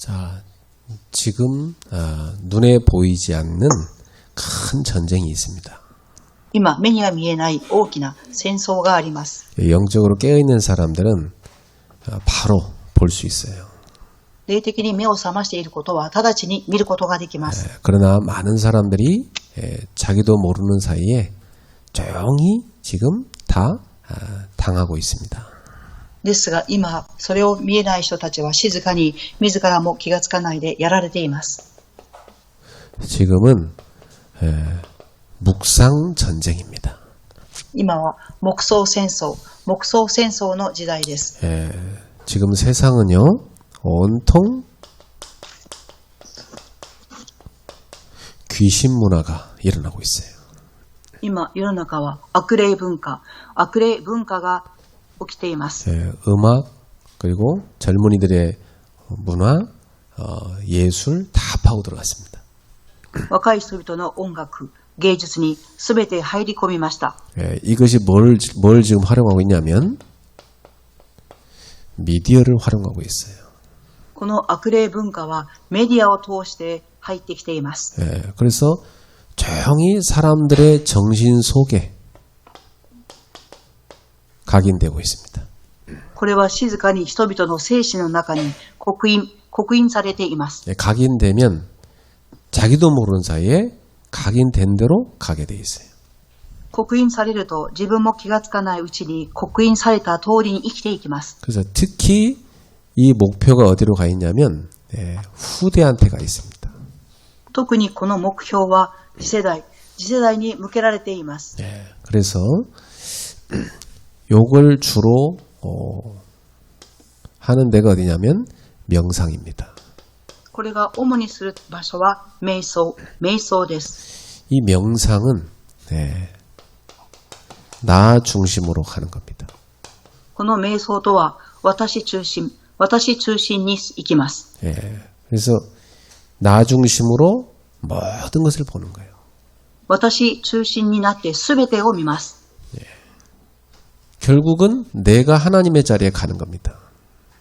자, 지금 눈에 보이지 않는 큰 전쟁이 있습니다. 今、目には見えない大きな戦争があります。 영적으로 깨어있는 사람들은 바로 볼 수 있어요. 霊的に目を覚ましていることは直ちに見ることができます。 그러나 많은 사람들이 자기도 모르는 사이에 조용히 지금 다 당하고 있습니다. ですが今、それを見えない人たちは静かに自らも気がつかないでやられています。 지금은 묵상 전쟁입니다. 今は黙想戦争の時代です。 지금 세상은요, 온통 귀신 문화가 일어나고 있어요. 今、世の中は悪霊文化が起きています。 음악, 그리고 젊은이들의 문화, 예술 다 파고 들어갔습니다. 若い人々の音楽、芸術に全て入り込みました。 이것이 뭘 지금 활용하고 있냐면 미디어를 활용하고 있어요. この悪霊文化はメディアを通して入ってきています。 그래서 조용히 사람들의 정신 속에 각인되고 있습니다. これは静かに人々の精神の中に刻印されています。 각인되면 자기도 모르는 사이에 각인된 대로 가게 돼 있어요. 刻印されると自分も気がつかないうちに刻印された通りに生きていきます。 그래서 특히 이 목표가 어디로 가 있냐면 후대한테 가 있습니다. 特にこの目標は次世代に向けられています。 그래서 요걸 주로 하는 데가 어디냐면 명상입니다. これが主にする場所は瞑想です。 이 명상은 나 중심으로 가는 겁니다. この瞑想とは私中心に行きます。 그래서 나 중심으로 모든 것을 보는 거예요. 私中心になって全てを見ます。 결국은 내가 하나님의 자리에 가는 겁니다.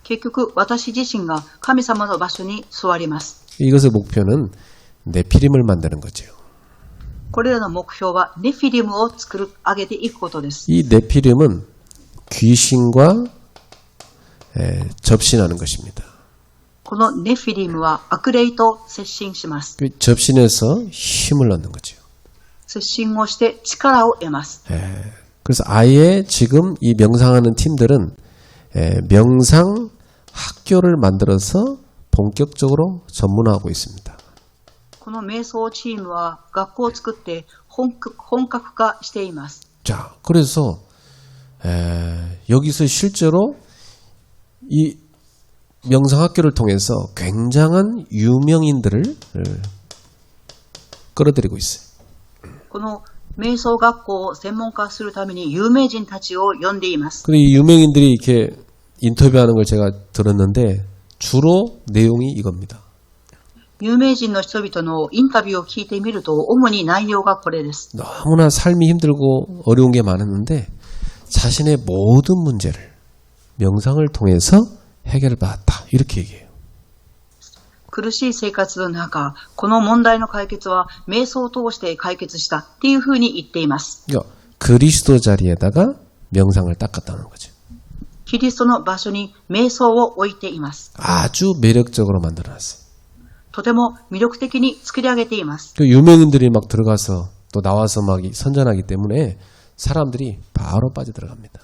結局私自身が神様の場所に座ります。 이것의 목표는 네피림을 만드는 거죠. これらの目標はネフィリムを上げていくことです。 이 네피림은 귀신과 접신하는 것입니다. このネフィリムは悪霊と接近します。 접신해서 힘을 얻는 거죠. 接近をして力を得ます。 그래서 아예 지금 이 명상하는 팀들은 명상 학교를 만들어서 본격적으로 전문화하고 있습니다. この瞑想チームは学校を作って本格化しています。 자, 그래서 여기서 실제로 이 명상학교를 통해서 굉장한 유명인들을 끌어들이고 있어요. この瞑想学校を専門化するために有名人たちを呼んでいます。 근데 이 유명인들이 이렇게 인터뷰하는 걸 제가 들었는데 주로 내용이 이겁니다. 有名人の人々のインタビューを聞いてみると主に内容がこれです。 너무나 삶이 힘들고 어려운 게 많았는데 자신의 모든 문제를 명상을 통해서 해결받았다. 이렇게 얘기해요. 苦しい生活の中、この問題の解決は瞑想を通して解決したっていうふうに言っています。 그러니까 그리스도 자리에다가 명상을 딱 갖다 놓은 거죠. キリストの場所に瞑想を置いています。 아주 매력적으로 만들어놨어요. とても魅力的に作り上げています。 그 유명인들이 막 들어가서 또 나와서 막 선전하기 때문에 사람들이 바로 빠져들어갑니다.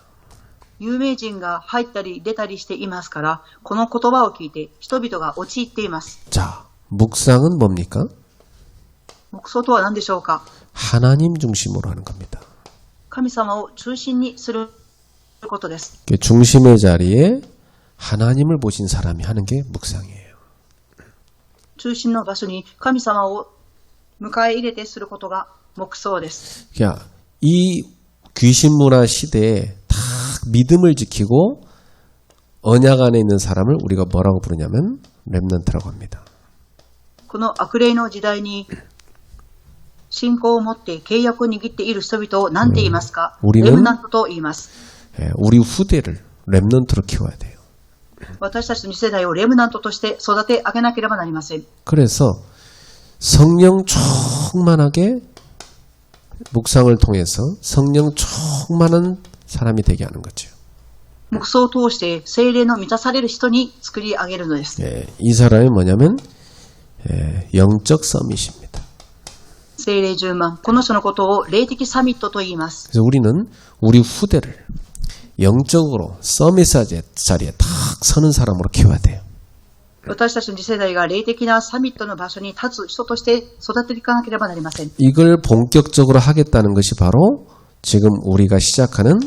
有名人が入ったり出たりしていますから、この言葉を聞いて人々が陥っています。 자, 묵상은 뭡니까? 黙想とは何でしょうか。 하나님 중심으로 하는 겁니다. 神様を中心にすることです。 중심의 자리에 하나님을 보신 사람이 하는 게 묵상이에요. 中心の場所に神様を迎え入れてすることが黙想です。 그러니까 이 귀신 문화 시대에 다 믿음을 지키고 언약 안에 있는 사람을 우리가 뭐라고 부르냐면 렘넌트라고 합니다. この悪霊の時代に信仰を持って契約を握っている人々を何て言いますか？レムナントと言います。 우리 후대를 렘넌트로 키워야 돼요. 私たちの次世代をレムナントとして育て上げなければなりません。 그래서 성령 충만하게 묵상을 통해서 성령 충만한 사람이 되게 하는 거죠. 黙想を通して聖霊の満たされる人に作り上げるのです。 이 사람이 뭐냐면 영적 서밋입니다. 聖霊10万。この人のことを霊的サミットと言います。 그래서 우리는 우리 후대를 영적으로 서밋 자리에 탁 서는 사람으로 키워야 돼요. 私たちの次世代が霊的なサミットの場所に立つ人として育てていかなければなりません。 이걸 본격적으로 하겠다는 것이 바로 지금 우리가 시작하는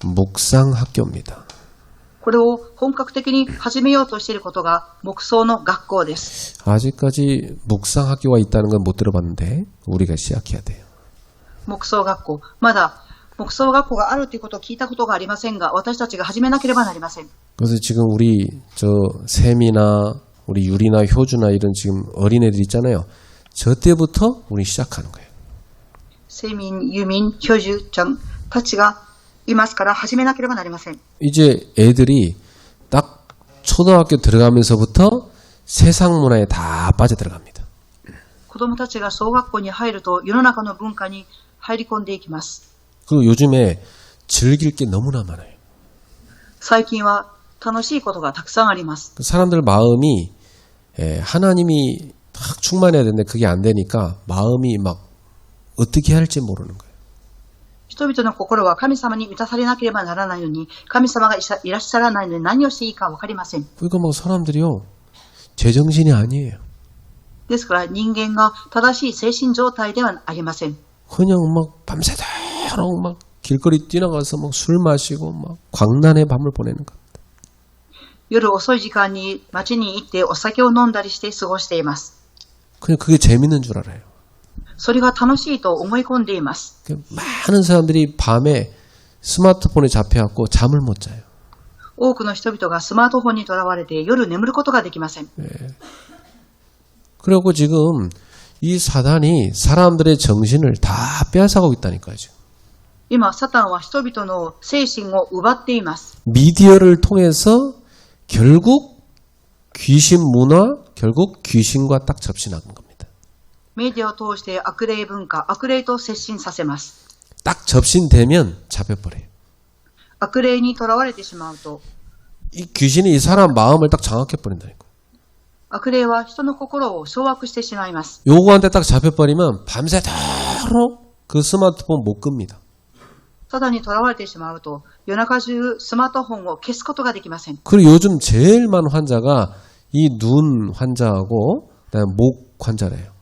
묵상 학교입니다. これを本格的に始めようとしていることが黙想の学校です。 아직까지 묵상 학교가 있다는 건 못 들어봤는데 우리가 시작해야 돼요. 黙想学校。まだ黙想学校があるということを聞いたことがありませんが、私たちが始めなければなりません。 그래서 지금 우리 샘이나 우리 유리나 효주나 이런 지금 어린애들 있잖아요. 저 때부터 우리 시작하는 거예요. セミン、ユミン、ヒョジュちゃんたちがいますから始めなければなりません。 이제 애들이 딱 초등학교 들어가면서부터 세상 문화에 다 빠져들어갑니다. 子供たちが小学校に入ると世の中の文化に入り込んでいきます。 그리고 요즘에 즐길 게 너무나 많아요. 最近は楽しいことがたくさんあります。 사람들 마음이 하나님이 딱 충만해야 되는데 그게 안 되니까 마음이 막 어떻게 할지 모르는 거예요. 人々の心は神様に満たされなければならないのに、神様がいらっしゃらないので何をしていいかわかりません。 그러니까 막 사람들이요. 제정신이 아니에요. ですから人間が正しい精神状態ではありません。 그냥 막 밤새도록 막 길거리 뛰어나가서 막 술 마시고 막 광란의 밤을 보내는 것. 夜遅い時間に街に行ってお酒を飲んだりして過ごしています。 그냥 그게 재밌는 줄 알아요. それが楽しいと思い込んでいます。 많은 사람들이 밤에 스마트폰에 잡혀갖고 잠을 못 자요. 多くの人々がスマートフォンにとらわれて夜眠ることができません。 그리고 지금 이 사단이 사람들의 정신을 다 빼앗아가고 있다니까요. 지금. 今、サタンは人々の精神を奪っています。 미디어를 통해서 결국 귀신 문화, 결국 귀신과 딱 접신하는 겁니다. メディアを通して悪霊文化、悪霊と接近させます。 딱 접신되면 잡혀버려요. 悪霊にとらわれてしまうと、 이 귀신이 이 사람 마음을 딱 장악해버린다니까. 悪霊は人の心を掌握してしまいます。 요거한테 딱 잡혀버리면 밤새도록 그 스마트폰 못 끕니다. サタンにとらわれてしまうと、夜中中スマートフォンを消すことができません。 그리고 요즘 제일 많은 환자가 이 눈 환자하고 그다음에 목 환자래요.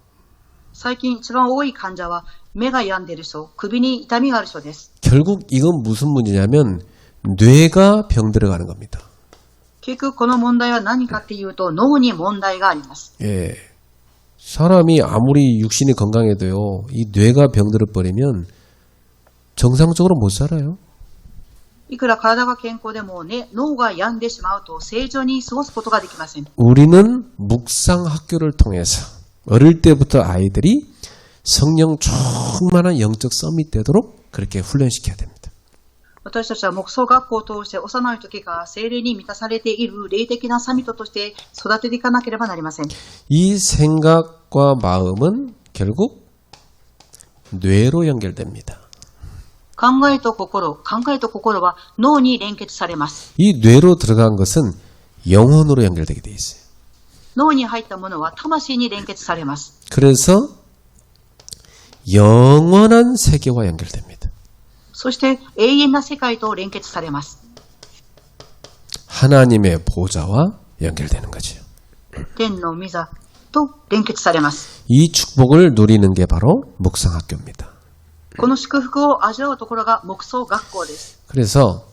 最近一番多い患者は目が病んでいる人、首に痛みがある人です。 결국 이건 무슨 문제냐면 뇌가 병들어가는 겁니다. 結局この問題は何かっていうと脳に問題があります。 예. 사람이 아무리 육신이 건강해도요, 이 뇌가 병들어 버리면 정상적으로 못 살아요. いくら体が健康でもね、脳が病んでしまうと正常に過ごすことができません。 우리는 묵상 학교를 통해서 어릴 때부터 아이들이 성령 충만한 영적 서밋 되도록 그렇게 훈련시켜야 됩니다. 私たちは黙想学校を通して幼い時から聖霊に満たされている霊的なサミットとして育てていかなければなりません。 이 생각과 마음은 결국 뇌로 연결됩니다. 考えと心は脳に連結されます。 이 뇌로 들어간 것은 영혼으로 연결되게 돼 있어요. 脳に入ったものは魂に連結されます。 그래서 영원한 세계와 연결됩니다. そして永遠な世界と連結されます。 하나님의 보좌와 연결되는 거죠. 天の御座と連結されます。 이 축복을 누리는 게 바로 묵상학교입니다. この祝福を味わうところが黙想学校です。 그래서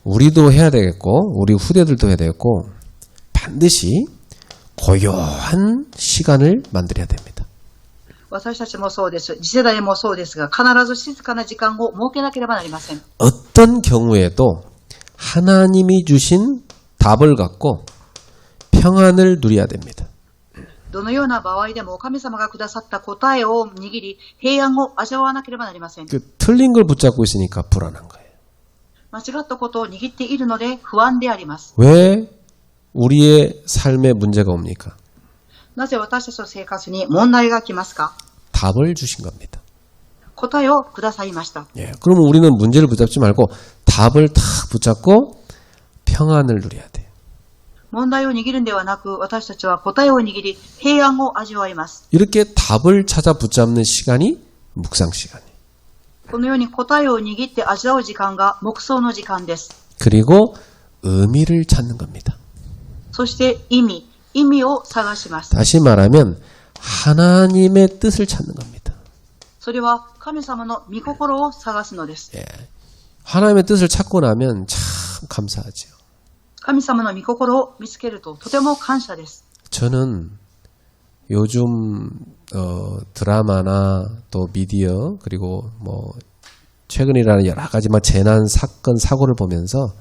우리도 해야 되겠고 우리 후대들도 해야 되겠고 반드시 고요한 시간을 만들어야 됩니다. 私たちもそうです。次世代もそうですが、必ず静かな時間を設けなければなりません。 어떤 경우에도 하나님이 주신 답을 갖고 평안을 누려야 됩니다. どのような場合でも神様がくださった答えを握り、平安を味わわなければなりません。 그 틀린 걸 붙잡고 있으니까 불안한 거예요. 間違ったことを握っているので不安であります。 왜 우리의 삶에 문제가 옵니까? なぜ私たちの生活に問題が来ますか？ 답을 주신 겁니다. 答えをくださいました。 예, 그러면 우리는 문제를 붙잡지 말고 답을 탁 붙잡고 평안을 누려야 돼요. 問題を握るんではなく、私たちは答えを握り、平安を味わいます。 이렇게 답을 찾아 붙잡는 시간이 묵상 시간이에요. このように答えを握って味わう時間が黙想の時間です。 그리고 의미를 찾는 겁니다. そして意味を探します。 다시 말하면 하나님의 뜻을 찾는 겁니다. それは神様の御心を探すのです。 예. 하나님의 뜻을 찾고 나면 참 감사하죠. 神様の御心を見つけるととても感謝です。 저는 요즘 드라마나 또 미디어 그리고 뭐 최근이라는 여러 가지 막 재난 사건 사고를 보면서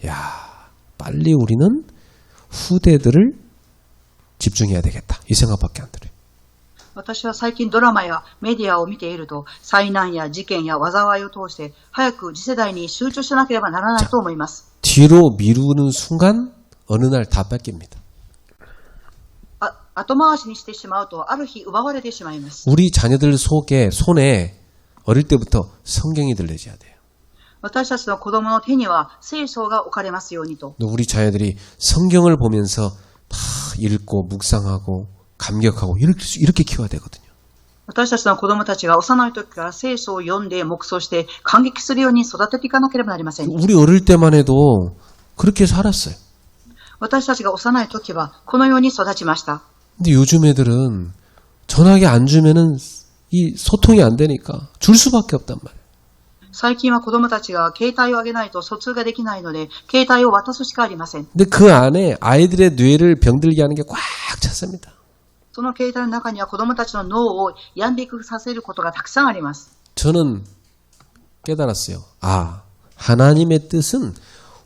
야, 빨리 우리는 후대들을 집중해야 되겠다. 이 생각밖에 안 들어요. 私は最近ドラマやメディアを見ていると、災難や事件や災いを通して早く次世代に集中しなければならないと思います。 뒤로 미루는 순간 어느 날 다 뺏깁니다. 後回しにしてしまうとある日奪われてしまいます。 우리 자녀들 손에 어릴 때부터 성경이 들려져야 돼요. 私たちの子供の手には聖書が置かれますようにと。 우리 자녀들이 성경을 보면서 다 읽고 묵상하고 감격하고 이렇게 키워야 되거든요. 私たちの子供たちが幼い時から聖書を読んで黙想して感激するように育てていかなければなりません。 우리 어릴 때만 해도 그렇게 살았어요. 私たちが幼い時はこのように育ちました。 근데 요즘 애들은 전화기 안 주면은 이 소통이 안 되니까 줄 수밖에 없단 말이에요. 最近は子供たちが携帯をあげないと疎通ができないので携帯を渡すしかありません。 근데 그 안에 아이들의 뇌를 병들게 하는 게 꽉 찼습니다. その携帯の中には子供たちの脳を病んでいくさせることがたくさんあります。 저는 깨달았어요. 아, 하나님의 뜻은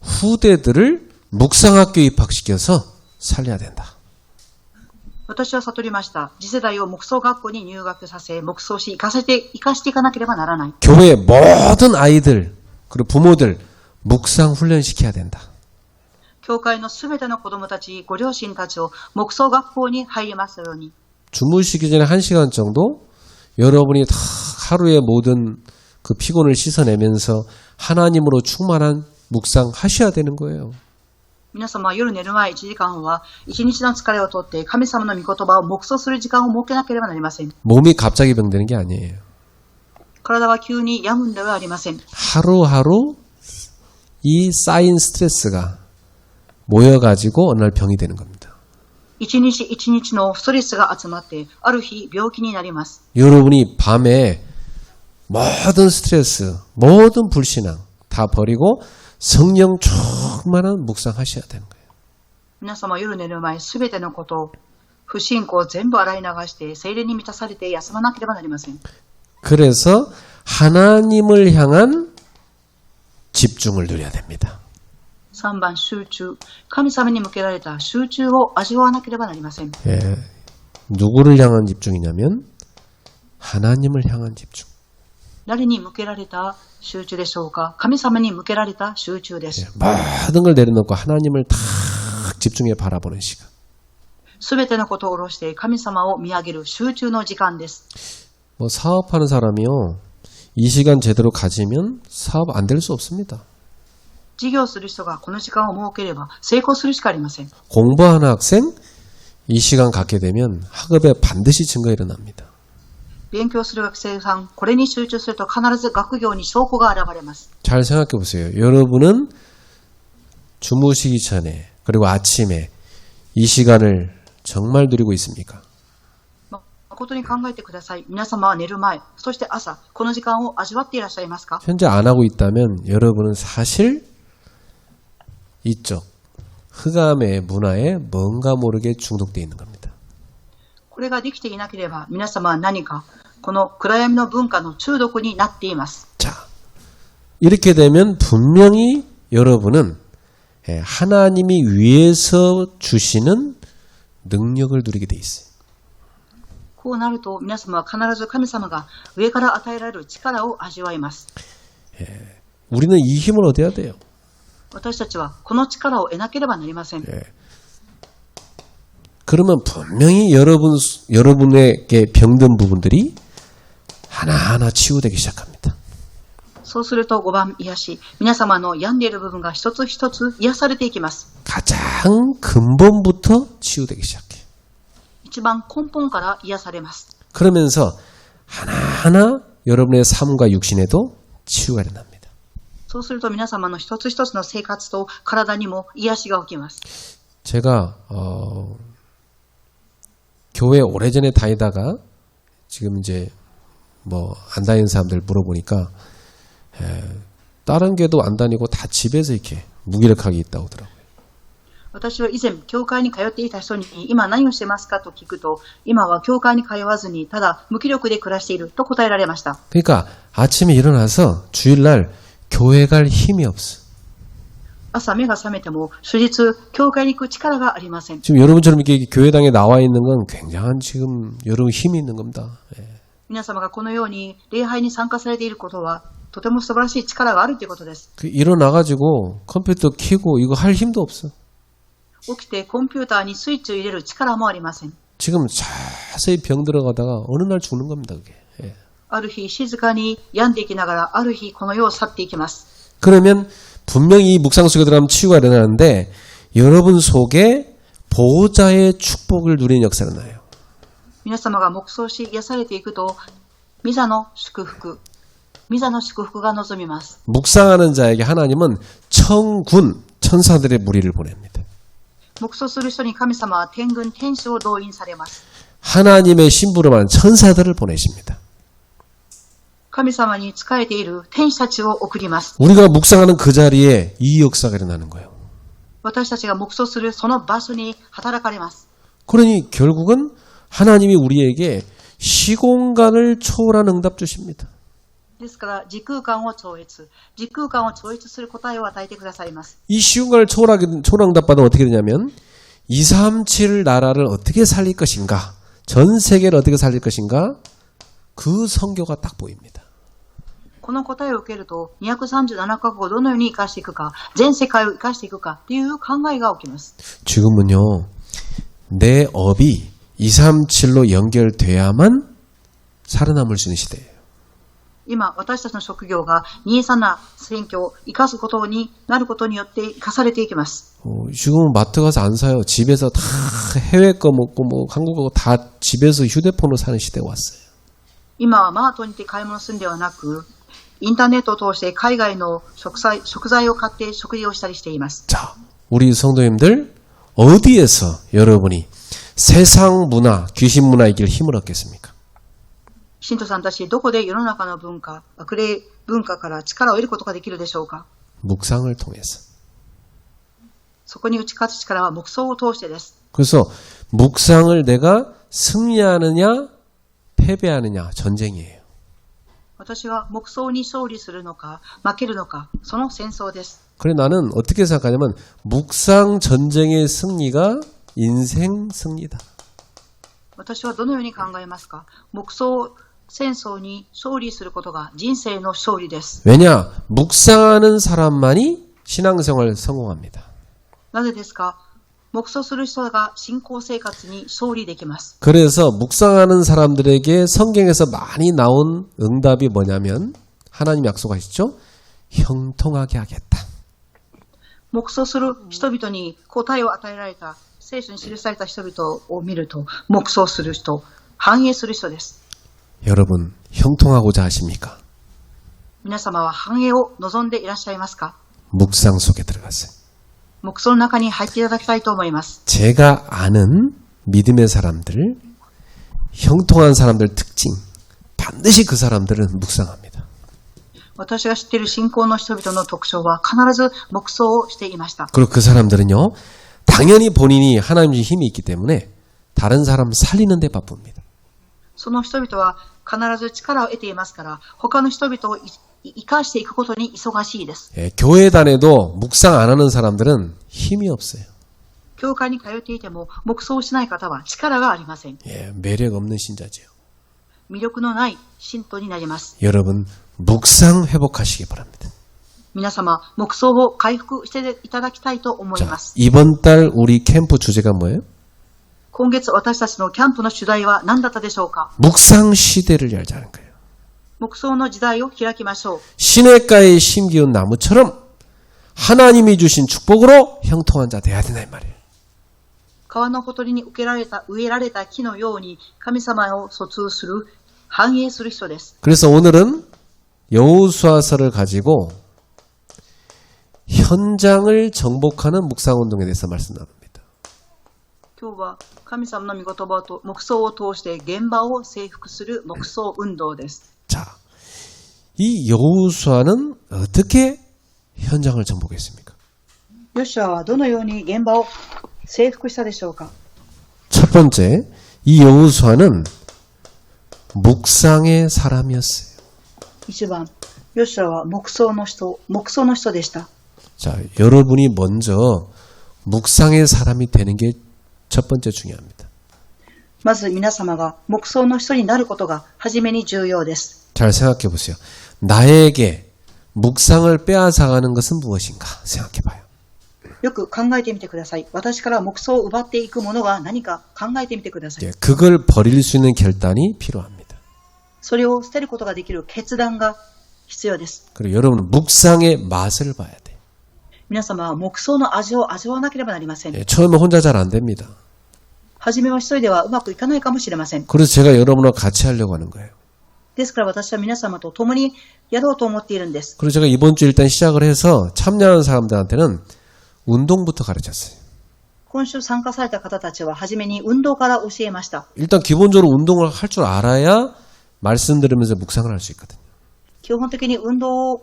후대들을 묵상학교에 입학시켜서 살려야 된다. 私は悟りました。次世代を黙想学校に入学させ、黙想し、生かしていかなければならない。 교회의 모든 아이들 그리고 부모들 묵상 훈련시켜야 된다. 教会のすべての子供たち、ご両親たちを黙想学校に入りますように。 주무시기 전에 1시간 정도 여러분이 다 하루의 모든 그 피곤을 씻어내면서 하나님으로 충만한 묵상 하셔야 되는 거예요. 皆様は夜寝る前1時間は一日の疲れをとって神様の御言葉を黙想する時間を設けなければなりません。 몸이 갑자기 병드는 게 아니에요. 体は急に病むんではありません。 하루하루 이 쌓인 스트레스가 모여가지고 어느 날 병이 되는 겁니다. 一日一日のストレスが集まってある日病気になります。 여러분이 밤에 모든 스트레스, 모든 불신앙 다 버리고 성령 충만한 묵상하셔야 되는 거예요. 皆様夜寝る前すべてのことを不信仰を全部洗い流して聖霊に満たされて休まなければなりません。 그래서 하나님을 향한 집중을 누려야 됩니다. 3番集中。神様に向けられた集中を味わわなければなりません。 예, 누구를 향한 집중이냐면 하나님을 향한 집중. 誰に向けられた集中でしょうか？神様に向けられた集中です。 예, 모든 걸 내려놓고 하나님을 딱 집중해 바라보는 시간. すべてのことを下ろして神様を見上げる集中の時間です。 뭐 사업하는 사람이요, 이 시간 제대로 가지면 사업 안 될 수 없습니다. 事業する人がこの時間を設ければ成功するしかありません。 공부하는 학생 이 시간 갖게 되면 학업에 반드시 증거가 일어납니다. 勉強する学生さん、これに集中すると必ず学業に証拠が現れます。 잘 생각해 보세요. 여러분은 주무시기 전에 그리고 아침에 이 시간을 정말 누리고 있습니까? 誠に考えてください。皆様は寝る前、そして朝、この時間を味わっていらっしゃいますか？ 현재 안 하고 있다면 여러분은 사실 이쪽 흑암의 문화에 뭔가 모르게 중독되어 있는 겁니다. これができていなければ、皆様は何か、この暗闇の文化の中毒になっています。 자, 이렇게 되면 분명히 여러분은 하나님이 위에서 주시는 능력을 누리게 돼 있어요. こうなると、皆様は必ず神様が上から与えられる力を味わいます。 우리는 이 힘을 얻어야 돼요. 私たちはこの力を得なければなりません。 그러면 분명히 여러분에게 병든 부분들이 하나하나 치유되기 시작합니다. そうすると5番癒し、皆様の病んでいる部分が一つ一つ癒されていきます。 가장 근본부터 치유되기 시작해요. 一番根本から癒されます。 그러면서 하나하나 여러분의 삶과 육신에도 치유가 일어납니다. そうすると皆様の一つ一つの生活と体にも癒しが起きます。 제가 교회 오래전에 다니다가 지금 이제 뭐 안 다니는 사람들 물어보니까 다른 교회도 안 다니고 다 집에서 이렇게 무기력하게 있다고 하더라고요. 私は以前教会に通っていた人に今何をしてますかと聞くと、今は教会に通わずにただ無気力で暮らしていると答えられました。 그러니까 아침에 일어나서 주일날 교회 갈 힘이 없어. 朝目が覚めても終日教会に行く力がありません。 지금 여러분처럼 이렇게 교회당에 나와 있는 건 굉장한 지금 여러분 힘이 있는 겁니다. 皆様がこのように礼拝に参加されていることはとても素晴らしい力があるということです。 일어나가지고 컴퓨터 켜고 이거 할 힘도 없어. 起きてコンピューターにスイッチを入れる力もありません。 지금 자세히 병 들어가다가 어느 날 죽는 겁니다. 그게. ある日静かに病んでいきながらある日この世を去っていきます。 그러면 분명히 이 묵상 속에 들어가면 치유가 일어나는데 여러분 속에 보호자의 축복을 누리는 역사가 나요. 皆様が黙想し癒されていくと御座の祝福が望みます。 묵상하는 자에게 하나님은 천군 천사들의 무리를 보냅니다. 黙想する人に神様は天軍天使を動員されます。 하나님의 심부름하는 천사들을 보내십니다. 神様に仕えている天使たちを送ります。 우리가 묵상하는 그 자리에 이 역사가 일어나는 거예요. 私たちが黙想するその場所に働かれます。 그러니 결국은 하나님이 우리에게 시공간을 초월한 응답 주십니다. ですから時空間を超越する答えを与えてくださいます。 이 시공간을 초월한 응답받으면 어떻게 되냐면 237 나라를 어떻게 살릴 것인가, 전 세계를 어떻게 살릴 것인가, 그 선교가 딱 보입니다. この答えを受けると237カ国をどのように生かしていくか、全世界を生かしていくかという考えが起きます。 지금은요, 내 업이 237로 연결돼야만 살아남을 수 있는 시대예요. 今私たちの職業が237選挙を生かすことになることによって生かされていきます。 지금은 마트 가서 안 사요. 집에서 다 해외 거 먹고 뭐 한국 거 다 집에서 휴대폰으로 사는 시대가 왔어요. 今はマートに行って買い物するんではなく、インターネットを通して海外の食材を買って食事をしたりしています。 자, 우리 성도님들 어디에서 여러분이 세상 문화, 귀신 문화에 이길 힘을 얻겠습니까? 信徒さんたち、どこで世の中の文化、悪霊文化から力を得ることができるでしょうか？ 묵상을 통해서. そこに打ち勝つ力は黙想を通してです。 그래서 묵상을 내가 승리하느냐 패배하느냐 전쟁이에요. 私は黙想に勝利するのか負けるのか、その戦争です。 그래 나는 어떻게 생각하냐면 묵상 전쟁의 승리가 인생 승리다. 私はどのように考えますか？黙想戦争に勝利することが人生の勝利です。 왜냐? 묵상하는 사람만이 신앙생활 성공합니다. なぜですか？黙想する人が信仰生活に勝利できます。 그래서 묵상하는 사람들에게 성경에서 많이 나온 응답이 뭐냐면 하나님 약속하시죠? 형통하게 하겠다. 黙想する人々に答えを与えられた聖書に記された人々を見ると、黙想する人、繁栄する人です。 여러분 형통하고자 하십니까? 皆様は繁栄を望んでいらっしゃいますか？ 묵상 속에 들어가세요. 黙想の中に入っていただきたいと思います。 제가 아는 믿음의 사람들, 형통한 사람들 특징, 반드시 그 사람들은 묵상합니다. 私が知っている信仰の人々の特徴は必ず黙想をしていました。 그리고 그 사람들은요, 당연히 본인이 하나님의 힘이 있기 때문에 다른 사람 살리는 데 바쁩니다. その人々は必ず力を得ていますから、他の人々を生かしていくことに忙しいです。 예, 교회 다녀도 묵상 안 하는 사람들은 힘이 없어요. 教会に通っていても黙想しない方は力がありません。 예, 매력 없는 신자지요. 魅力のない信徒になります。 여러분 묵상 회복하시기 바랍니다. 皆様、目想を回復していただきたいと思い 자, ます。 이번 달 우리 캠프 주제가 뭐예요? 今月私たちのキャンプの主題は何だったでしょうか？ 묵상 시대를 열자는 거예요. 目想の時代を開きましょう。 시냇가에 심기운 나무처럼 하나님이 주신 축복으로 형통한 자 돼야 된다 이 말이에요. 川のほとりに植えられた木のように神様を疎通する、繁栄する人です。 그래서 오늘은 여호수아서를 가지고 현장을 정복하는 묵상운동에 대해서 말씀 나눕니다. 今日は神様の御言葉と目想を通して現場を征服する目想運動です。 자, 이 여호수아는 어떻게 현장을 정복했습니까? ヨシュアはどのように現場を征服したでしょうか？ 첫 번째, 이 여호수아는 묵상의 사람이었어요. 一番、ヨシュアは目想の人でした。 자, 여러분이 먼저 묵상의 사람이 되는 게 첫 번째 중요합니다. まず皆様が目想の人になることが初めに重要です。 잘 생각해 보세요. 나에게 묵상을 빼앗아가는 것은 무엇인가 생각해 봐요. よく考えてみてください。私から目想を奪っていくものが何か考えてみてください。 그걸 버릴 수 있는 결단이 필요합니다. それを捨てることができる決断が必要です。 그리고 여러분은 묵상의 맛을 봐야 돼. 皆様は目想の味を味わわなければなりません。 처음에 혼자 잘 안 됩니다. 初めは一人ではうまくいかないかもしれません。 그래서 제가 여러분과 같이 하려고 하는 거예요. ですから私は皆様と共にやろうと思っているんです。 그래서 제가 이번 주 일단 시작을 해서 참여하는 사람들한테는 운동부터 가르쳤어요. 今週参加された方たちは初めに運動から教えました。 일단 기본적으로 운동을 할 줄 알아야 말씀 들으면서 묵상을 할 수 있거든요. 基本的に運動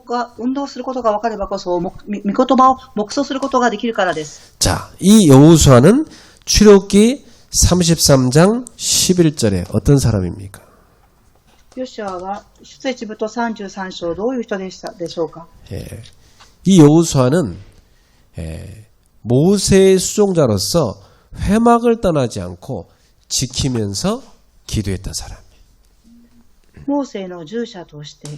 することが分かればこそ、御言葉を黙想することができるからです。 자, 이 여호수아는 출애굽기 33장 11절에 어떤 사람입니까? ヨシュアは出エジプト33章どういう人でしたでしょうか？ 이 여호수아는 모세의 수종자로서 회막을 떠나지 않고 지키면서 기도했던 사람이에요. モーセの従者として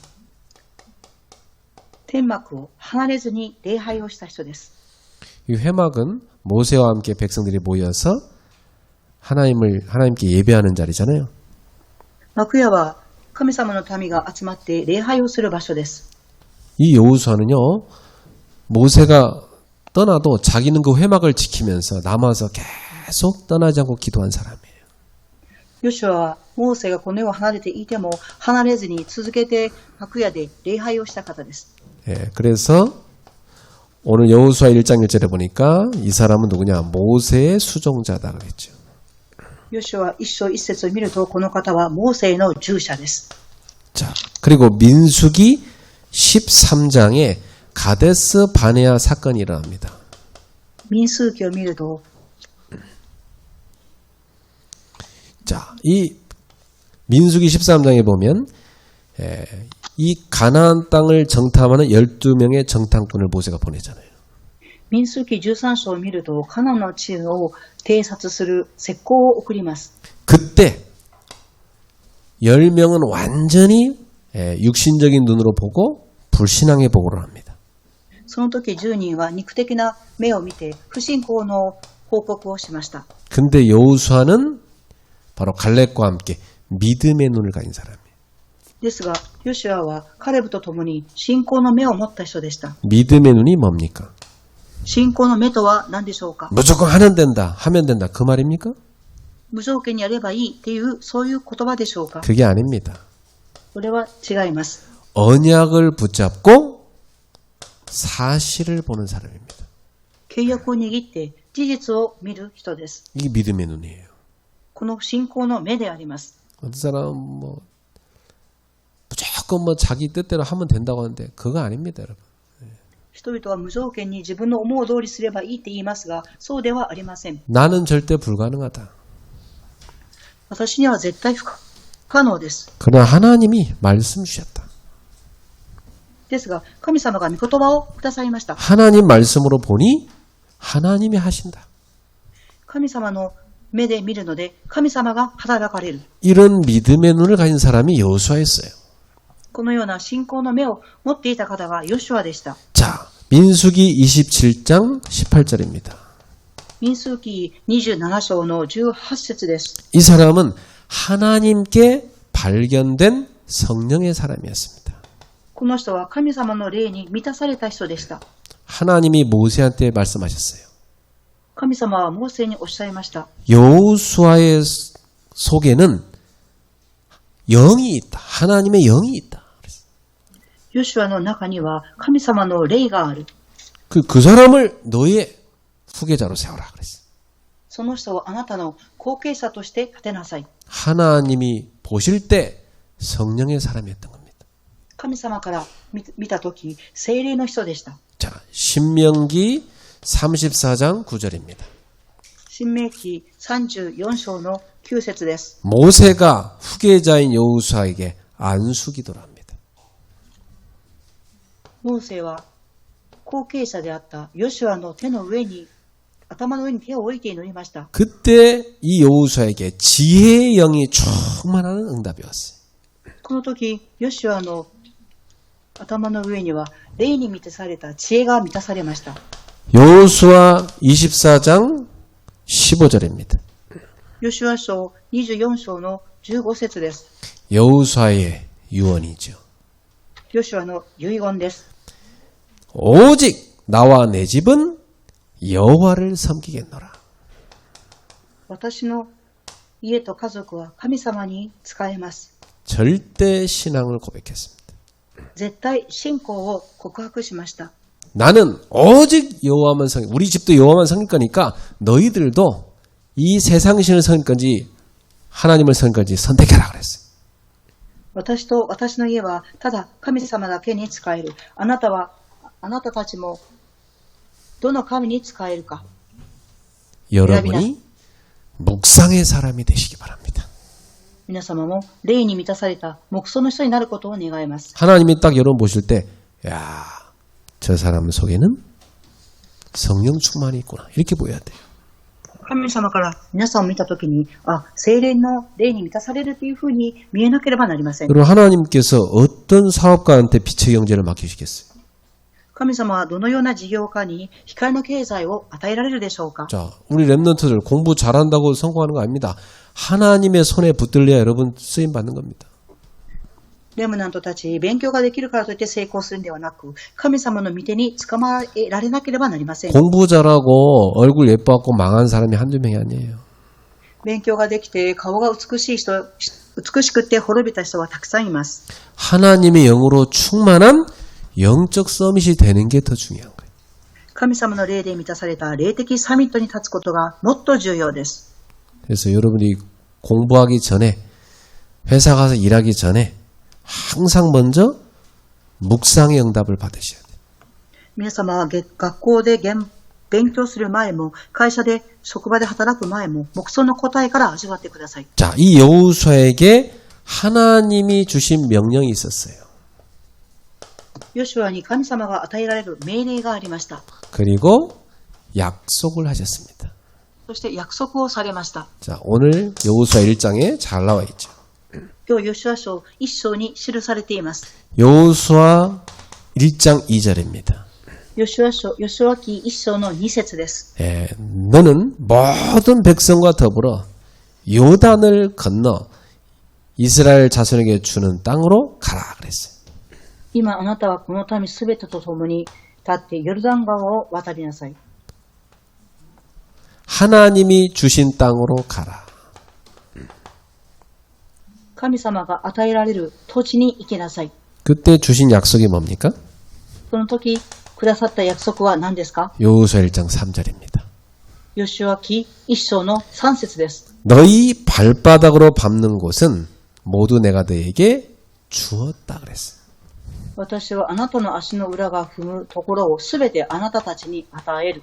天幕を離れずに礼拝をした人です。 이 회막은 모세와 함께 백성들이 모여서 하나님께 예배하는 자리잖아요. 幕屋は神様の民が集まって礼拝をする場所です。 이 여호수아는요, 모세가 떠나도 자기는 그 회막을 지키면서 남아서 계속 떠나지 않고 기도한 사람이에요. ヨシュアはモーセがこの世を離れていても離れずに続けて幕屋で礼拝をした方です。 그래서 오늘 여호수아 1장 1절에 보니까 이 사람은 누구냐? 모세의 수종자다 그랬죠. ヨシュア一章一節を見るとこの方はモーセの従者です。 자, 그리고 민수기 13장에 가데스 바네아 사건이 일어납니다. 民数記を見ると 자, 이 민수기 13장에 보면 이 가나안 땅을 정탐하는 12명의 정탐꾼을 모세가 보내잖아요. 民数記13章を見るとカナンの地を偵察する石膏を送ります。 그때 10명은 완전히 육신적인 눈으로 보고 불신앙의 보고를 합니다. その時10人は肉的な目を見て不信仰の報告をしました。 근데 여호수아는 바로 갈렙과 함께 믿음의 눈을 가진 사람이에요. ですが、ヨシュアはカレブと共に信仰の目を持った人でした。 믿음의 눈이 뭡니까? 信仰の目とは何でしょうか？ 무조건 하면 된다 그 말입니까? 無条件にやればいいっていうそういう言葉でしょうか？ 그게 아닙니다. それは違います。 언약을 붙잡고 사실을 보는 사람입니다. 契約を握って事実を見る人です。 이게 믿음의 눈이에요. この信仰の目であります。 어떤 사람은 무조건 자기 뜻대로 하면 된다고 하는데 그거 아닙니다, 여러분. 人々は無条件に自分の思う通りすればいいって言いますが、そうではありません。 나는 절대 불가능하다. 私には絶対不可能です。 그러나 하나님이 말씀 주셨다. ですが、神様が御言葉をくださいました。 하나님 말씀으로 보니 하나님이 하신다. 神様の目で見るので、神様が働かれる。 이런 믿음의 눈을 가진 사람이 여호수아였어요. このような信仰の目を持っていた方がヨシュアでした。 자, 민수기 27장 18절입니다. 民数記27章の18節です。 이 사람은 하나님께 발견된 성령의 사람이었습니다. この人は神様の霊に満たされた人でした。 하나님이 모세한테 말씀하셨어요. 神様はモーセにおっしゃいました。 여호수아의 속에는 영이 있다. 하나님의 영이 있다. ヨシュアの中には神様の霊がある。 그 사람을 너의 후계자로 세워라 그랬어요. その人をあなたの後継者として立てなさい。 하나님이 보실 때 성령의 사람이었던 겁니다. 神様から見たとき、聖霊の人でした。 자, 신명기 34장 9절입니다. 申命記34章の9節です。 모세가 후계자인 여호수아에게 안수기도를 합니다. モーセは後継者であったヨシュアの手の上に、頭の上に手を置いて祈りました。 그때 이 여호수아에게 지혜의 영이 충만한 응답이 왔어요. この時、ヨシュアの頭の上には霊に満たされた知恵が満たされました。 여호수아 24장 15절입니다. ヨシュア書24章の15節です。 여호수아의 유언이죠. ヨシュアの遺言です。 오직 나와 내 집은 여호와를 섬기겠노라. 私の家と家族は神様に仕えます。 절대 신앙을 고백했습니다. 絶対信仰を告白しました。 나는 오직 여호와만 섬기. 우리 집도 여호와만 섬길 거니까 너희들도 이 세상 신을 섬길 건지 하나님을 섬길 건지 선택해라 그랬어요. 私と私の家はただ神様だけに仕える。あなたたちもどの神に仕えるか。 여러분이 묵상의 사람이 되시기 바랍니다. 皆様も霊に満たされた黙想の人になることを願います。 하나님이 딱 여러분 보실 때, 야, 저 사람 속에는 성령 충만이 있구나. 이렇게 보여야 돼요. 神様から皆さんを見たときに、聖霊の霊に満たされるというふうに見えなければなりません。 그리고 하나님께서 어떤 사업가한테 빛의 경제를 맡기시겠어요? 神様はどのような事業家に光の経済を与えられるでしょうか。 자, 우리 랩런트들 공부 잘한다고 성공하는 거 아닙니다. 하나님의 손에 붙들려야 여러분 쓰임 받는 겁니다. レムナントたち、勉強ができるからといって成功するんではなく、神様の御手に捕まえられなければなりません。 공부 잘하고 얼굴 예뻐갖고 망한 사람이 한두 명이 아니에요. 勉強ができて顔が美しくて滅びた人はたくさんいます。 하나님의 영으로 충만한 영적 서밋이 되는 게 더 중요한 거예요. 神様の霊で満たされた霊的サミットに立つことがもっと重要です。 그래서 여러분이 공부하기 전에, 회사 가서 일하기 전에 항상 먼저 묵상의 응답을 받으셔야 돼요. 皆様は学校で勉強する前も、会社で職場で働く前も、黙想の答えから味わってください。 자, 이 여호수아에게 하나님이 주신 명령이 있었어요. ヨシュアに神様が与えられる命令がありました。 그리고 약속을 하셨습니다. そして約束をされました。 자, 오늘 여호수아 1장에 잘 나와 있죠. 今日ヨシュア書1章に記されています。 여호수아 1장 2절입니다. ヨシュア記1章の2節です。 예, 너는 모든 백성과 더불어 요단을 건너 이스라엘 자손에게 주는 땅으로 가라 그랬어요. 今あなたはこの民すべてと共に立ってヨルダン川を渡りなさい。 하나님이 주신 땅으로 가라. 神様が与えられる土地に行きなさい。 그때 주신 약속이 뭡니까? その時くださった約束は何ですか？ 여호수아 1장 3절입니다. ヨシュア記1章の3節です。 너희 발바닥으로 밟는 곳은 모두 내가 너에게 주었다 그랬어요. 私はあなたの足の裏が踏むところをすべてあなたたちに与える。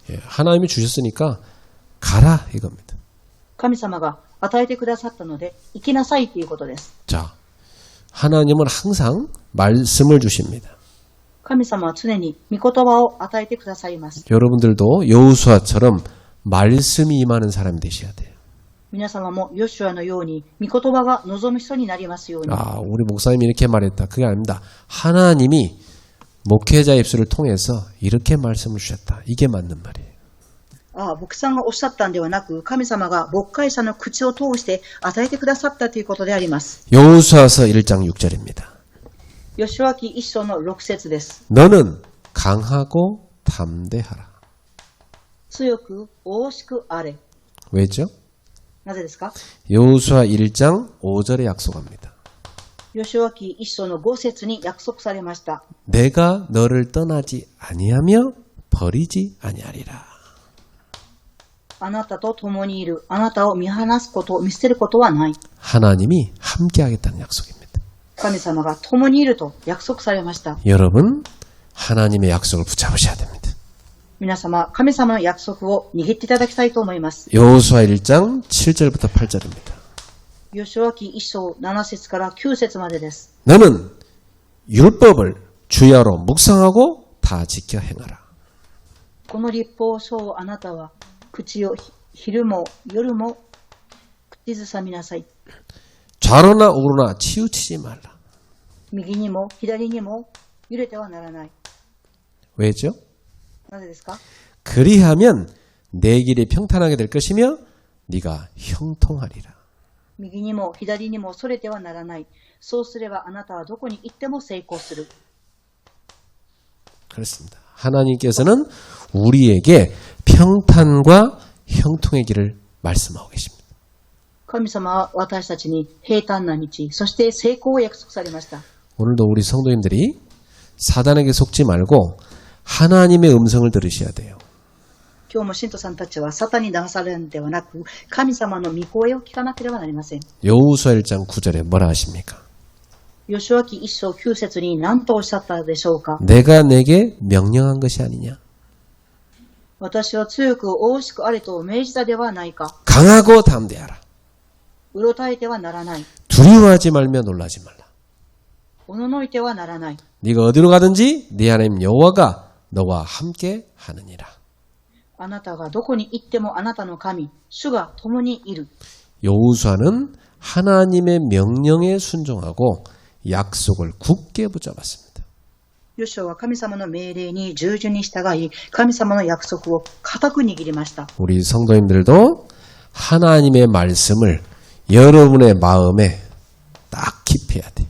예, 하나님이 주셨으니까 가라 이겁니다. 神様が与えてくださったので行きなさいということです。 자, 하나님은 항상 말씀을 주십니다. 神様は常に御言葉を与えてくださいます。 여러분들도 여호수아처럼 말씀이 임하는 사람이 되셔야 돼요. 皆様もヨシュアのように、御言葉が望む人になりますように。 우리 목사님이 이렇게 말했다. 그게 아닙니다. 하나님이 목회자 입술을 통해서 이렇게 말씀을 주셨다. 이게 맞는 말이에요. 牧師さんがおっしゃったんではなく、神様が牧会者の口を通して与えてくださったということであります。 여호수아서 1장 6절입니다. ヨシュア記1章の6節です。 너는 강하고 담대하라. 強く、大しくあれ。 왜죠? なぜですか？ 여호수아 1장 5절에 약속합니다. ヨシュア記1章の5節に約束されました。 내가 너를 떠나지 아니하며 버리지 아니하리라. あなたと共にいる。あなたを見放すこと、見捨てることはない。 하나님이 함께하겠다는 약속입니다. 神様が共にいると約束されました。 여러분, 하나님의 약속을 붙잡으셔야 됩니다. 皆様、神様の約束を握っていただきたいと思います。 여호수아 1장 7절부터 8절입니다. ヨシュア記1章7節から9節までです。 너는 율법을 주야로 묵상하고 다 지켜 행하라. この律法書をあなたは口を昼も夜も口ずさみなさい。 좌로나 우로나 치우치지 말라. 右にも左にも揺れてはならない。 왜죠? なぜですか？ 그리하면 내 길이 평탄하게 될 것이며 네가 형통하리라. 右にも左にもそれてはならない。そうすればあなたはどこに行っても成功する。 그렇습니다. 하나님께서는 우리에게 평탄과 형통의 길을 말씀하고 계십니다. 神様は私たちに平坦な道、そして成功を約束されました。 오늘도 우리 성도님들이 사단에게 속지 말고 하나님의 음성을 들으셔야 돼요. 今日も信徒さんたちはサタンに騙されるのではなく、神様の御声を聞かなければなりません。 여호수아 1장 9절에 뭐라 하십니까? ヨシュア記1章9節に何とおっしゃったでしょうか？ 내가 내게 명령한 것이 아니냐? 私は強く大しくあれと命じたではないか。 강하고 담대하라. うろたえてはならない。 두려워하지 말며 놀라지 말라. おののいてはならない。 네가 어디로 가든지 네 하나님 여호와가 너와 함께 하느니라. あなたがどこに行ってもあなたの神、主が共にいる。 여호수아는 하나님의 명령에 순종하고 약속을 굳게 붙잡았습니다. ヨシュアは神様の命令に従順に従い、神様の約束を固く握りました。 우리 성도님들도 하나님의 말씀을 여러분의 마음에 딱 깊이 해야 돼.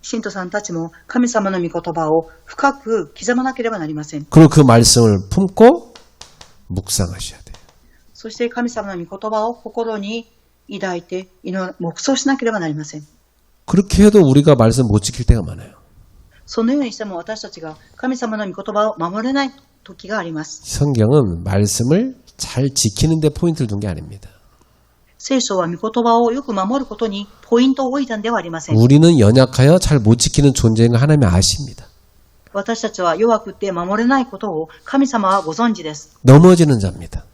信徒さんたちも神様の御言葉を深く刻まなければなりません。 그리고 그 말씀을 품고 묵상하셔야 돼요. そして神様の御言葉を心に抱いて黙想しなければなりません。 그렇게 해도 우리가 말씀 못 지킬 때가 많아요. そのようにしても私たちが神様の御言葉を守れない時があります。 성경은 말씀을 잘 지키는 데 포인트를 둔 게 아닙니다. 聖書は御言葉をよく守ることにポイントを置いたんではありません。 우리는 연약하여 잘 못 지키는 존재인 걸 하나님이 아십니다. 私たちは弱くて守れないことを神様はご存知です。 넘어지는 자입니다.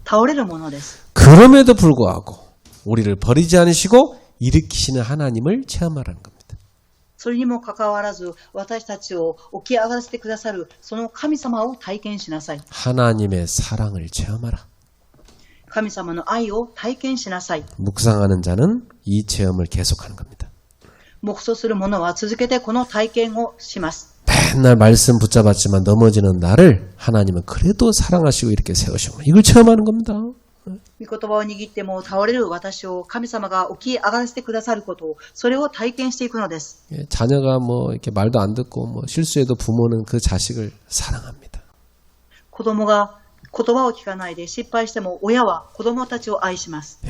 倒れるものです。 그럼에도 불구하고 우리를 버리지 않으시고 일으키시는 하나님을 체험하라는 겁니다. それにもかかわらず私たちを起き上がらせてくださるその神様を体験しなさい。 하나님의 사랑을 체험하라. 神様の愛を体験しなさい。 묵상하는 자는 이 체험을 계속하는 겁니다. 黙想する者は続けてこの体験をします。 맨날 말씀 붙잡았지만 넘어지는 나를 하나님은 그래도 사랑하시고 이렇게 세우시고 이걸 체험하는 겁니다. 御言葉を握っても倒れる私を神様が起き上がらせてくださることを、それを体験していくのです。 자녀가 뭐 이렇게 말도 안 듣고 뭐 실수해도 부모는 그 자식을 사랑합니다. 子供が言葉を聞かないで失敗しても親は子供たちを愛します。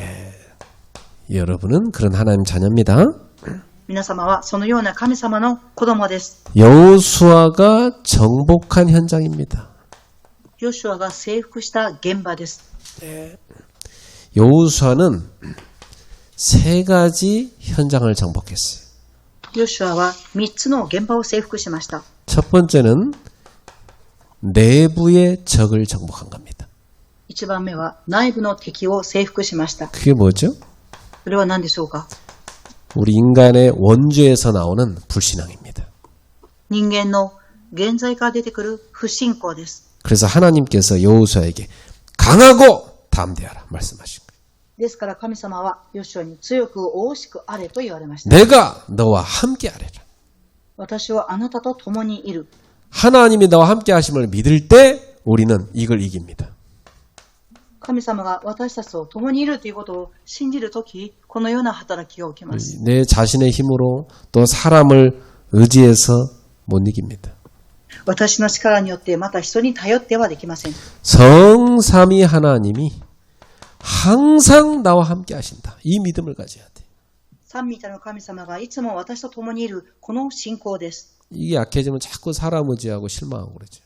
여러분은 그런 하나님 자녀입니다. 皆様はそのような神様の子供です。 여호수아가 정복한 현장입니다. ヨシュアが征服した現場です。 여호수아는 세 가지 현장을 정복했어요. ヨシュアは3つの現場を征服しました。 첫 번째는 내부의 적을 정복한 겁니다. 1番目は内部の敵を征服しました。 그게 뭐죠? それは何でしょうか？ 우리 인간의 원죄에서 나오는 불신앙입니다. 人間の現在から出てくる不信仰です。 그래서 하나님께서 여호수아에게 강하고 담대하라 말씀하신 거예요. ですから神様はヨシュアに強く大しくあれと言われました。 내가 너와 함께 하리라. 私はあなたと共にいる。 하나님이 나와 함께 하심을 믿을 때 우리는 이걸 이깁니다. 神様が私たちと共にいるということを信じるとき、このような働きが起きます。 내 자신의 힘으로 또 사람을 의지해서 못 이깁니다. 私の力によってまた人に頼ってはできません。 성삼위 하나님이 항상 나와 함께 하신다. 이 믿음을 가져야 돼. 三位一体の神様がいつも私と共にいるこの信仰です。 이게 약해지면 자꾸 사람 의지하고 실망하고 그러죠.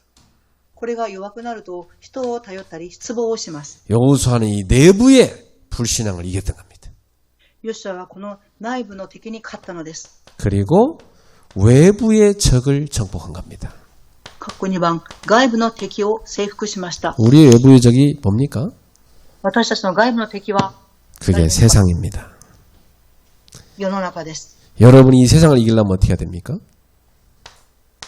これが弱くなると人を頼ったり失望をします。 여호수아는 이 내부의 불신앙을 이겼던 겁니다. ヨシュアはこの内部の敵に勝ったのです。 그리고 외부의 적을 정복한 겁니다. 括弧2番、外部の敵を征服しました。 우리의 외부의 적이 뭡니까? 私たちの外部の敵は 그게 세상입니다. 世の中です。 여러분이 이 세상을 이기려면 어떻게 해야 됩니까?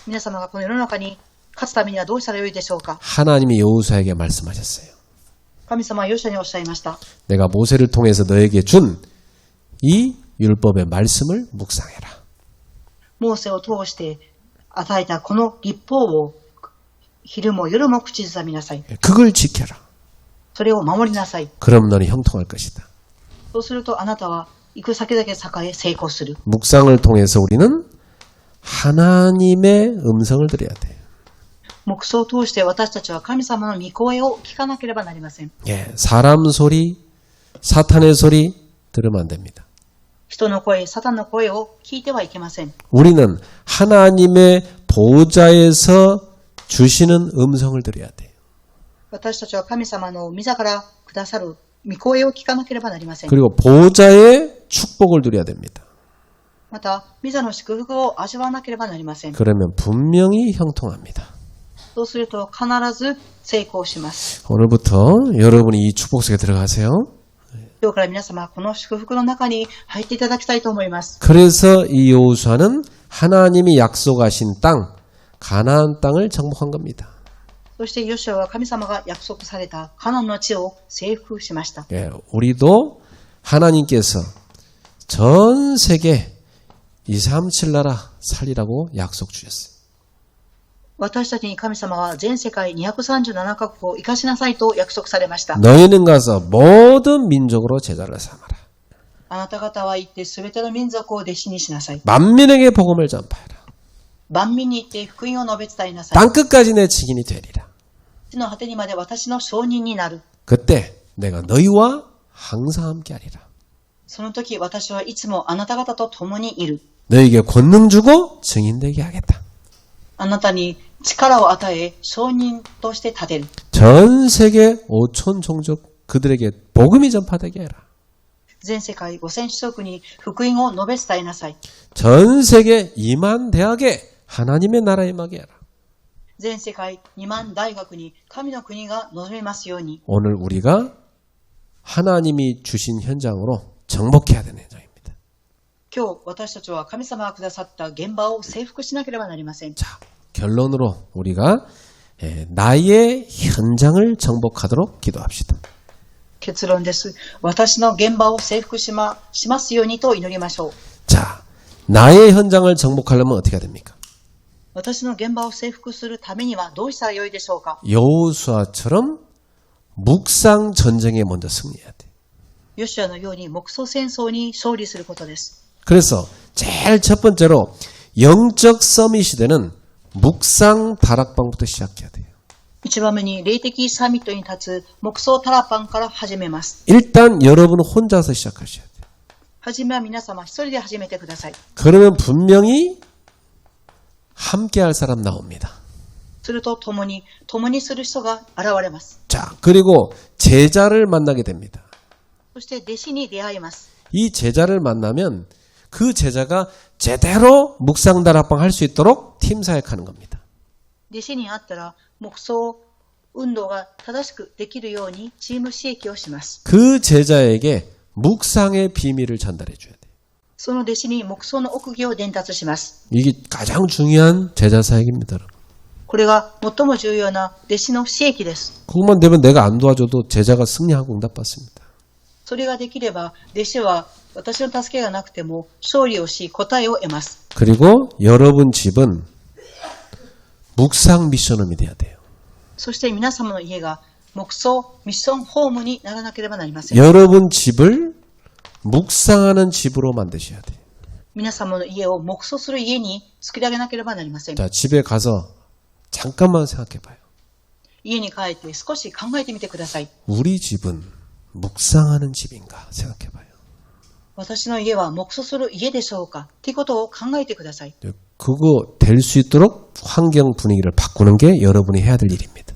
皆様がこの世の中に勝つためにはどうしたらよいでしょうか。 하나님이 여호수아에게 말씀하셨어요. 神様はヨシュアにおっしゃいました。 내가 모세를 통해서 너에게 준 이 율법의 말씀을 묵상해라. モーセを通して与えたこの立法を昼も夜も口ずさみなさい。 그걸 지켜라. それを守りなさい。 그럼 너는 형통할 것이다. そうするとあなたは行く先々栄え成功する。 묵상을 통해서 우리는 하나님의 음성을 들어야 돼요. 黙想を通して私たちは神様の御声を聞かなければなりません。 예, 사람 소리, 사탄의 소리 들으면 안 됩니다. 人の声、サタンの声を聞いてはいけません。 우리는 하나님의 보좌에서 주시는 음성을 들어야 돼요. 私たちは神様の御座からくださる御声を聞かなければなりません。 그리고 보좌의 축복을 누려야 됩니다. また、御座の祝福を味わわなければなりません。 그러면 분명히 형통합니다. そうすると必ず成功します。 오늘부터 여러분이 이 축복 속에 들어가세요. 今日から皆様、この祝福の中に入っていただきたいと思います。 그래서 이 여호수아는 하나님이 약속하신 땅, 가나안 땅을 정복한 겁니다. そしてヨシュアは神様が約束されたカナンの地を征服しました。 예, 우리도 하나님께서 전 세계 237 나라 살리라고 약속 주셨어요. 私たちに神様は全世界237カ国を生かしなさいと約束されました。 너희는 가서 모든 민족으로 제자를 삼아라. あなた方は行ってすべての民族を弟子にしなさい。 만민에게 복음을 전파하라. 万民に行って福音を述べ伝えなさい。 땅끝까지 내 증인이 되리라. 地の果てにまで私の証人になる。 그때 내가 너희와 항상 함께하리라. その時私はいつもあなた方と共にいる。 너희에게 권능 주고 증인되게 하겠다. あなたに力を与え証人として立てる。 전 세계 5천 종족 그들에게 복음이 전파되게 해라. 全世界5000種族に福音を述べ伝えなさい。 전 세계 2만 대학에 하나님의 나라 임하게 해라. 全世界2万大学に神の国が望めますように。 오늘 우리가 하나님이 주신 현장으로 정복해야 되는 현장입니다. 今日私たちは神様がくださった現場を征服しなければなりません。 자, 결론으로 우리가 나의 현장을 정복하도록 기도합시다. 結論です。私の現場を征服しますようにと祈りましょう。 자, 나의 현장을 정복하려면 어떻게 해야 됩니까? 私の現場を征服するためにはどうしたらよいでしょうか。 여호수아처럼 묵상 전쟁에 먼저 승리해야 돼. ヨシュアのように黙想戦争に勝利することです。 그래서 제일 첫 번째로 영적 서밋 시대는 묵상 다락방부터 시작해야 돼요. 一番目に霊的サミットに立つ黙想タラパンから始めます。 일단 여러분은 혼자서 시작하셔야 돼요. はじめは皆様一人で始めてください。 그러면 분명히 함께할 사람 나옵니다. すると共にする人が現れます。 자, 그리고 제자를 만나게 됩니다. そして弟子に出会います。 이 제자를 만나면 그 제자가 제대로 묵상 다락방 할 수 있도록 팀 사역하는 겁니다. 弟子に会ったら黙想運動が正しくできるようにチーム刺激をします。 그 제자에게 묵상의 비밀을 전달해 줘야 돼요. その弟子に黙想の奥義を伝達します。 이게 가장 중요한 제자 사역입니다, 여러분. これが最も重要な弟子の刺激です。 그것만 되면 내가 안 도와줘도 제자가 승리하고 응답받습니다. それができれば、弟子は私の助けがなくても勝利をし、答えを得ます。 그리고 여러분 집은 묵상 미션홈이 돼야 돼요. そして皆様の家が黙想ミッションホームにならなければなりません。 여러분 집을 묵상하는 집으로 만드셔야 돼요. 皆様の家を黙想する家に作り上げなければなりません。 자, 집에 가서 잠깐만 생각해 봐요. 家に帰って少し考えてみてください。 우리 집은 묵상하는 집인가 생각해 봐요. 私の家は黙想する家でしょうかということを考えてください。 그거 될 수 있도록 환경 분위기를 바꾸는 게 여러분이 해야 될 일입니다.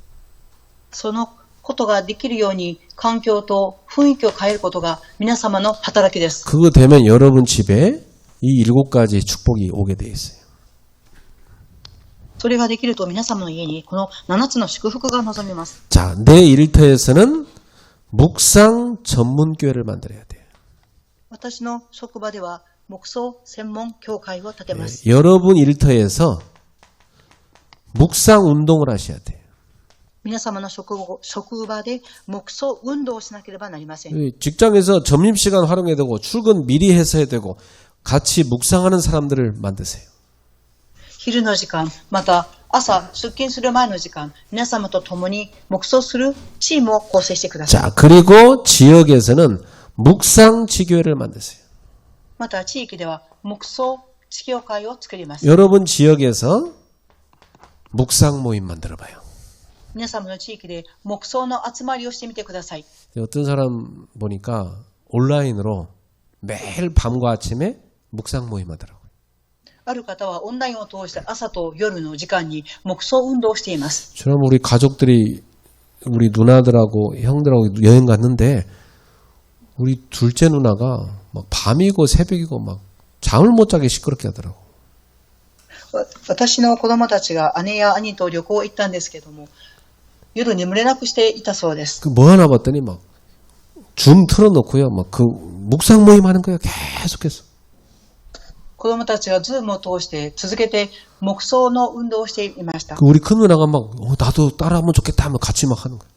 そのことができるように環境と雰囲気を変えることが皆様の働きです。 그거 되면 여러분 집에 이 7가지 축복이 오게 돼 있어요. それができると皆様の家にこの7つの祝福が望みます。 자, 내 일터에서는 묵상 전문 교회를 만들어야 돼요. 私の職場では黙想専門教会を立てます。 여러분 일터에서 묵상 운동을 하셔야 돼요. 皆様の職場で黙想運動をしなければなりません。 직장에서 점심시간 활용해야 되고 출근 미리 해서 해야 되고 같이 묵상하는 사람들을 만드세요. 昼の時間、また朝出勤する前の時間、皆様と共に黙想するチームを構成してください。 자, 그리고 지역에서는 묵상 지교회를 만드세요. また地域では黙想地教会を作ります。 여러분 지역에서 묵상 모임 만들어 봐요. 皆様の地域で黙想の集まりをしてみてください。 어떤 사람 보니까 온라인으로 매일 밤과 아침에 묵상 모임 하더라고요. ある方はオンラインを通して朝と夜の時間に黙想運動をしています。 저는 우리 가족들이 우리 누나들하고 형들하고 여행 갔는데 우리 둘째 누나가 막 밤이고 새벽이고 막 잠을 못 자게 시끄럽게 하더라고. 私の子供たちが姉や兄と旅行行ったんですけども、夜眠れなくしていたそうです。 그 뭐 하나 봤더니 막 줌 틀어놓고요. 막 그 묵상 모임 하는 거예요. 계속해서. 子供たちがズームを通して続けて黙想の運動をしていました。 그 우리 큰 누나가 막 나도 따라하면 좋겠다 하면 같이 막 하는 거예요.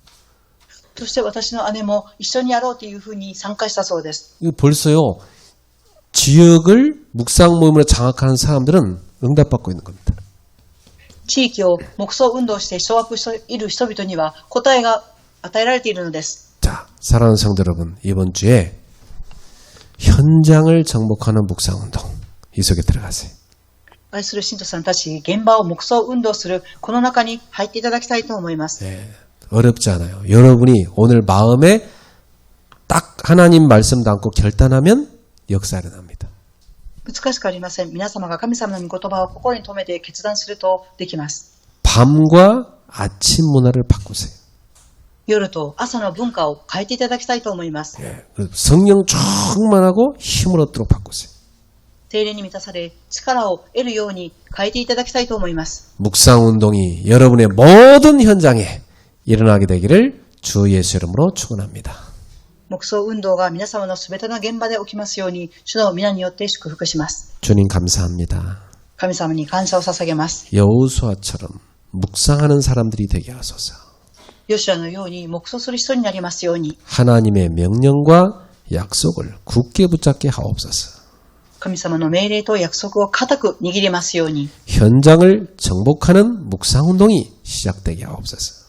そして私の姉も一緒にやろうというふうに参加したそうです。 이거 벌써요. 지역을 묵상 모임으로 장악하는 사람들은 응답받고 있는 겁니다. 地域を黙想運動して掌握している人々には答えが与えられているのです。 자, 사랑하는 성도 여러분, 이번 주에 현장을 정복하는 묵상 운동 이 속에 들어가세요. 愛する信徒さんたち、現場を黙想運動するこの中に入っていただきたいと思います。 네, 어렵지 않아요. 여러분이 오늘 마음에 딱 하나님 말씀 담고 결단하면 역사 일어납니다. 難しくありません。皆様が神様の御言葉を心に留めて決断するとできます。 밤과 아침 문화를 바꾸세요. 夜と朝の文化を変えていただきたいと思います。 예, 성령 충만하고 힘을 얻도록 바꾸세요. 精霊に満たされ、力を得るように変えていただきたいと思います。 묵상 운동이 여러분의 모든 현장에 일어나게 되기를 주 예수 이름으로 축원합니다. 黙想運動が皆様のすべての現場で起きますように、主の皆によって祝福します。 주님 감사합니다. 神様に感謝を捧げます。 여호수아처럼 묵상하는 사람들이 되게 하소서. ヨシュアのように黙想する人になりますように、 하나님의 명령과 약속을 굳게 붙잡게 하옵소서. 神様の命令と約束を固く握りますように、 현장을 정복하는 묵상 운동이 시작되게 하옵소서.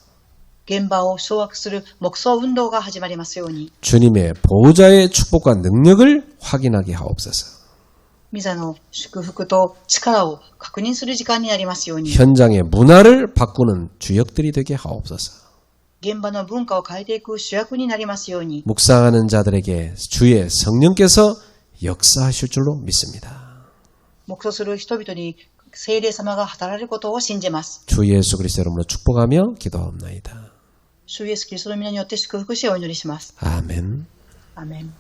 現場を掌握する黙想運動が始まりますように、 주님의 보호자의 축복과 능력을 확인하게 하옵소서. 御座の祝福と力を確認する時間になりますように、 현장의 문화를 바꾸는 주역들이 되게 하옵소서. 現場の文化を変えていく主役になりますように、 묵상하는 자들에게 주의 성령께서 역사하실 줄로 믿습니다. 黙想する人々に聖霊様が働かれることを信じます。 주 예수 그리스도 이름으로 축복하며 기도하옵나이다. 主イエスキリストの皆によって祝福しお祈りします。 아멘. アーメン。